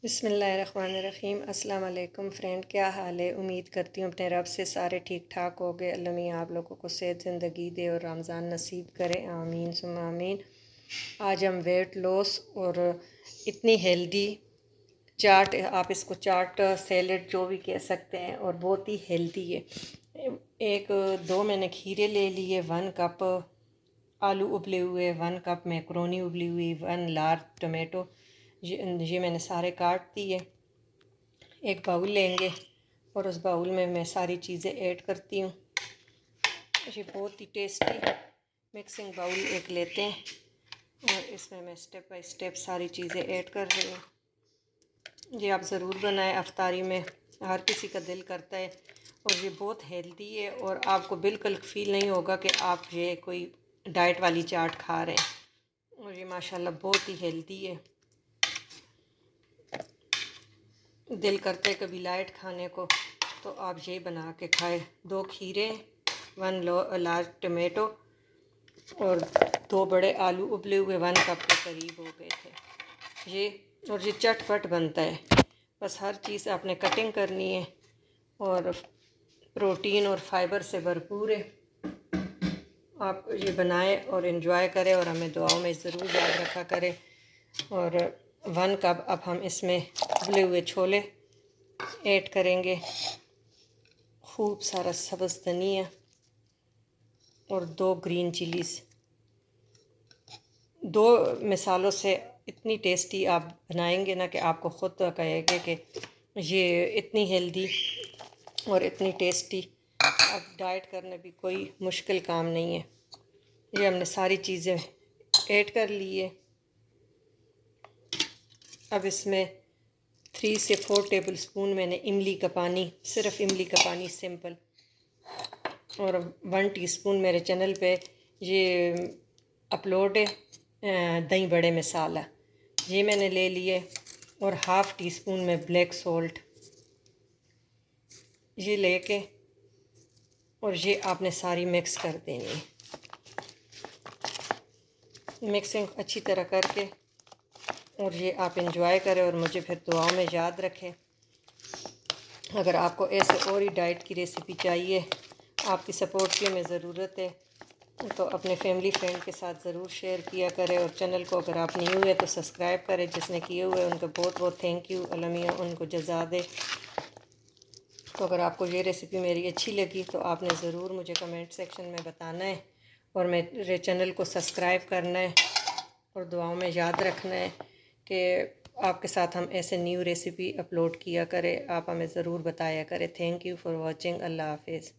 बिस्मिल्लाहिर्रहमानिर्रहीम। अस्सलाम वालेकुम फ्रेंड, क्या हाल है। उम्मीद करती हूँ अपने रब से सारे ठीक ठाक हो गए। अल्लाह मियां आप लोगों को सेहत ज़िंदगी दे और रमज़ान नसीब करे, आमीन सुम्मा आमीन। आज हम वेट लॉस और इतनी हेल्दी चाट, आप इसको चाट सैलेड जो भी कह सकते हैं, और बहुत ही हेल्दी है। एक दो मैंने खीरे ले लिए, 1 कप आलू उबले हुए, 1 कप मैक्रोनी उबली हुई, 1 लार्ज टमाटो, ये मैंने सारे काट दिए। एक बाउल लेंगे और उस बाउल में मैं सारी चीज़ें ऐड करती हूँ। ये बहुत ही टेस्टी मिक्सिंग बाउल एक लेते हैं और इसमें मैं स्टेप बाय स्टेप सारी चीज़ें ऐड कर रही हूँ। ये आप ज़रूर बनाएं, अफ्तारी में हर किसी का दिल करता है। और ये बहुत हेल्दी है और आपको बिल्कुल फ़ील नहीं होगा कि आप ये कोई डाइट वाली चाट खा रहे हैं। और ये माशाल्लाह बहुत ही हेल्दी है। दिल करता है कभी लाइट खाने को तो आप ये बना के खाएं। 2 खीरे, 1 लार्ज टमाटो और 2 बड़े आलू उबले हुए 1 कप के करीब हो गए थे ये। और ये चटपट बनता है, बस हर चीज़ आपने कटिंग करनी है और प्रोटीन और फाइबर से भरपूर है। आप ये बनाएं और इन्जॉय करें और हमें दुआओं में ज़रूर याद रखा करें। और 1 कप अब हम इसमें उबले हुए छोले ऐड करेंगे, खूब सारा सब्ज़ धनिया और 2 ग्रीन चिलीज़। 2 मिसालों से इतनी टेस्टी आप बनाएंगे ना कि आपको ख़ुद तो कहेंगे कि ये इतनी हेल्दी और इतनी टेस्टी। अब डाइट करने भी कोई मुश्किल काम नहीं है। ये हमने सारी चीज़ें ऐड कर ली है। अब इसमें 3 से 4 टेबल स्पून मैंने इमली का पानी, सिर्फ इमली का पानी सिंपल, और 1 टीस्पून मेरे चैनल पे ये अपलोड है दही बड़े मसाला, ये मैंने ले लिए। और 1/2 टीस्पून में ब्लैक सॉल्ट ये लेके और ये आपने सारी मिक्स कर देनी है। मिक्सिंग अच्छी तरह करके और ये आप इंजॉय करें और मुझे फिर दुआओं में याद रखें। अगर आपको ऐसे और ही डाइट की रेसिपी चाहिए, आपकी सपोर्ट की हमें ज़रूरत है, तो अपने फैमिली फ्रेंड के साथ ज़रूर शेयर किया करें। और चैनल को अगर आप न्यू है तो सब्सक्राइब करें। जिसने किए हुए उनको बहुत बहुत थैंक यू, अल्लाह मियां उनको जज़ा दे। तो अगर आपको ये रेसिपी मेरी अच्छी लगी तो आपने ज़रूर मुझे कमेंट सेक्शन में बताना है और मेरे चैनल को सब्सक्राइब करना है और दुआओं में याद रखना है कि आपके साथ हम ऐसे न्यू रेसिपी अपलोड किया करें। आप हमें ज़रूर बताया करें। Thank you for watching. अल्लाह हाफिज़।